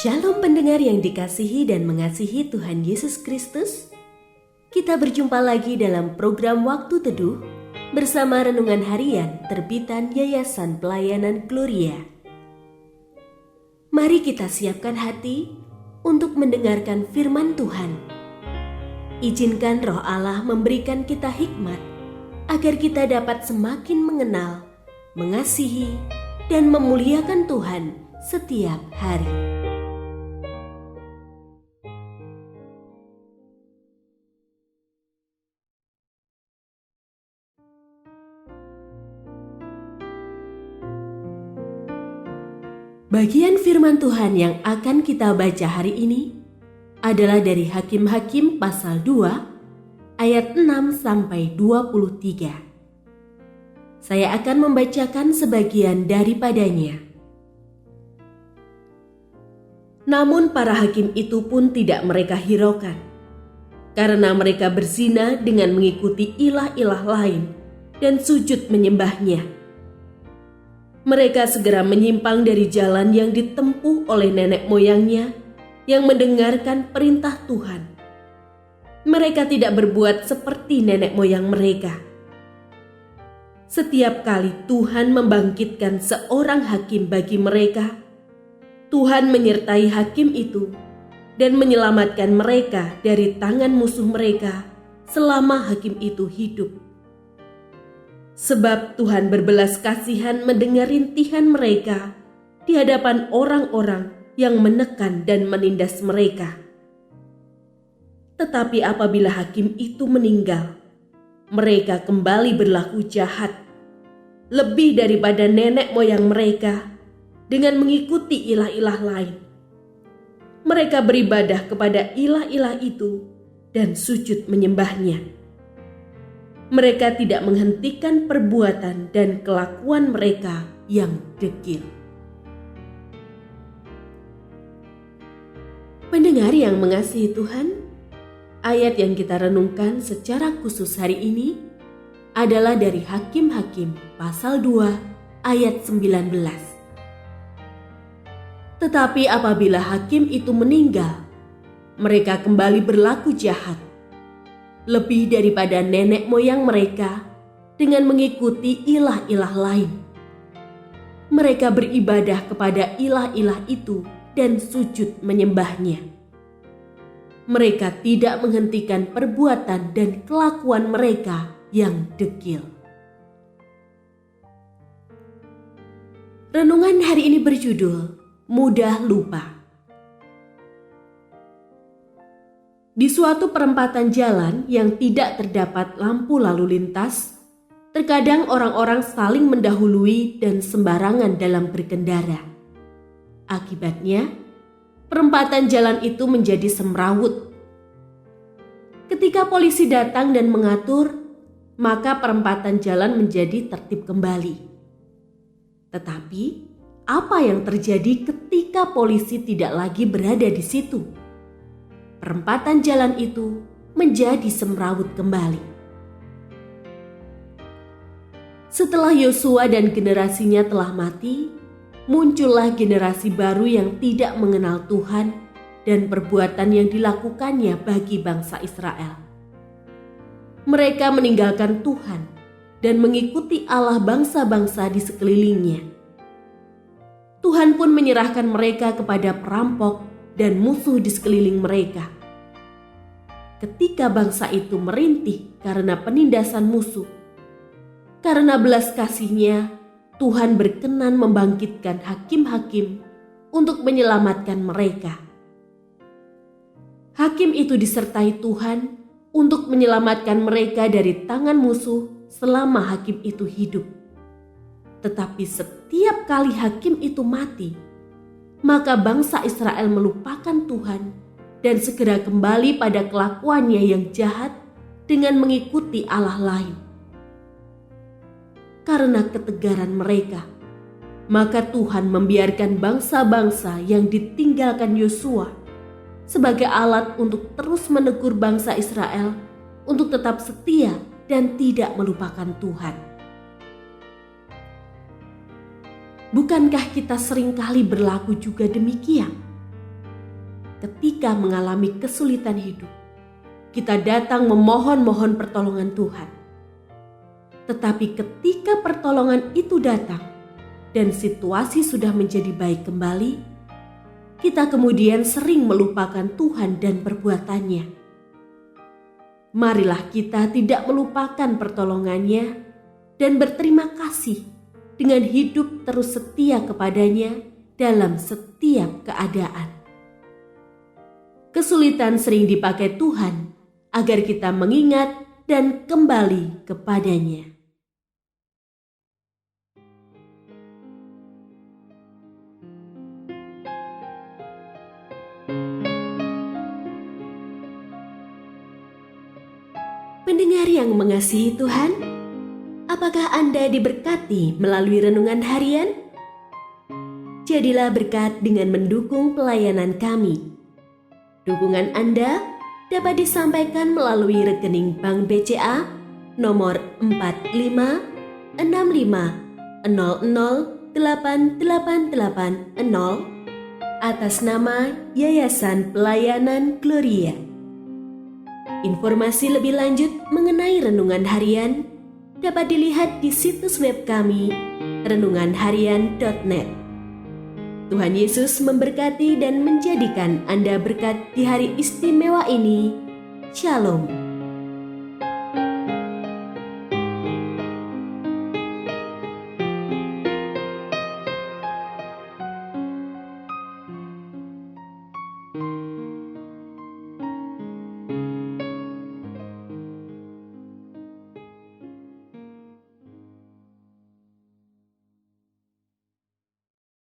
Shalom pendengar yang dikasihi dan mengasihi Tuhan Yesus Kristus. Kita berjumpa lagi dalam program Waktu Teduh bersama Renungan Harian terbitan Yayasan Pelayanan Gloria. Mari kita siapkan hati untuk mendengarkan firman Tuhan. Izinkan Roh Allah memberikan kita hikmat agar kita dapat semakin mengenal, mengasihi, dan memuliakan Tuhan setiap hari. Bagian firman Tuhan yang akan kita baca hari ini adalah dari Hakim-Hakim pasal 2 ayat 6 sampai 23. Saya akan membacakan sebagian daripadanya. Namun para hakim itu pun tidak mereka hiraukan, karena mereka berzina dengan mengikuti ilah-ilah lain dan sujud menyembahnya. Mereka segera menyimpang dari jalan yang ditempuh oleh nenek moyangnya yang mendengarkan perintah Tuhan. Mereka tidak berbuat seperti nenek moyang mereka. Setiap kali Tuhan membangkitkan seorang hakim bagi mereka, Tuhan menyertai hakim itu dan menyelamatkan mereka dari tangan musuh mereka selama hakim itu hidup. Sebab Tuhan berbelas kasihan mendengar rintihan mereka di hadapan orang-orang yang menekan dan menindas mereka. Tetapi apabila hakim itu meninggal, mereka kembali berlaku jahat, lebih daripada nenek moyang mereka dengan mengikuti ilah-ilah lain. Mereka beribadah kepada ilah-ilah itu dan sujud menyembahnya. Mereka tidak menghentikan perbuatan dan kelakuan mereka yang degil. Pendengar yang mengasihi Tuhan, ayat yang kita renungkan secara khusus hari ini adalah dari Hakim-Hakim pasal 2 ayat 19. Tetapi apabila hakim itu meninggal, mereka kembali berlaku jahat, lebih daripada nenek moyang mereka dengan mengikuti ilah-ilah lain. Mereka beribadah kepada ilah-ilah itu dan sujud menyembahnya. Mereka tidak menghentikan perbuatan dan kelakuan mereka yang degil. Renungan hari ini berjudul Mudah Lupa. Di suatu perempatan jalan yang tidak terdapat lampu lalu lintas, terkadang orang-orang saling mendahului dan sembarangan dalam berkendara. Akibatnya, perempatan jalan itu menjadi semrawut. Ketika polisi datang dan mengatur, maka perempatan jalan menjadi tertib kembali. Tetapi, apa yang terjadi ketika polisi tidak lagi berada di situ? Perempatan jalan itu menjadi semrawut kembali. Setelah Yosua dan generasinya telah mati, muncullah generasi baru yang tidak mengenal Tuhan dan perbuatan yang dilakukannya bagi bangsa Israel. Mereka meninggalkan Tuhan dan mengikuti Allah bangsa-bangsa di sekelilingnya. Tuhan pun menyerahkan mereka kepada perampok dan musuh di sekeliling mereka. Ketika bangsa itu merintih karena penindasan musuh, karena belas kasihnya, Tuhan berkenan membangkitkan hakim-hakim untuk menyelamatkan mereka. Hakim itu disertai Tuhan untuk menyelamatkan mereka dari tangan musuh selama hakim itu hidup. Tetapi setiap kali hakim itu mati, maka bangsa Israel melupakan Tuhan dan segera kembali pada kelakuannya yang jahat dengan mengikuti Allah lain. Karena ketegaran mereka, maka Tuhan membiarkan bangsa-bangsa yang ditinggalkan Yosua sebagai alat untuk terus menegur bangsa Israel untuk tetap setia dan tidak melupakan Tuhan. Bukankah kita seringkali berlaku juga demikian? ketika mengalami kesulitan hidup, kita datang memohon-mohon pertolongan Tuhan. Tetapi ketika pertolongan itu datang dan situasi sudah menjadi baik kembali, kita kemudian sering melupakan Tuhan dan perbuatannya. Marilah kita tidak melupakan pertolongannya dan berterima kasih dengan hidup terus setia kepadanya dalam setiap keadaan. Kesulitan sering dipakai Tuhan agar kita mengingat dan kembali kepadanya. Pendengar yang mengasihi Tuhan, apakah Anda diberkati melalui renungan harian? Jadilah berkat dengan mendukung pelayanan kami. Dukungan Anda dapat disampaikan melalui rekening Bank BCA nomor 4565008880 atas nama Yayasan Pelayanan Gloria. Informasi lebih lanjut mengenai renungan harian dapat dilihat di situs web kami renunganharian.net. Tuhan Yesus memberkati dan menjadikan Anda berkat di hari istimewa ini. Shalom.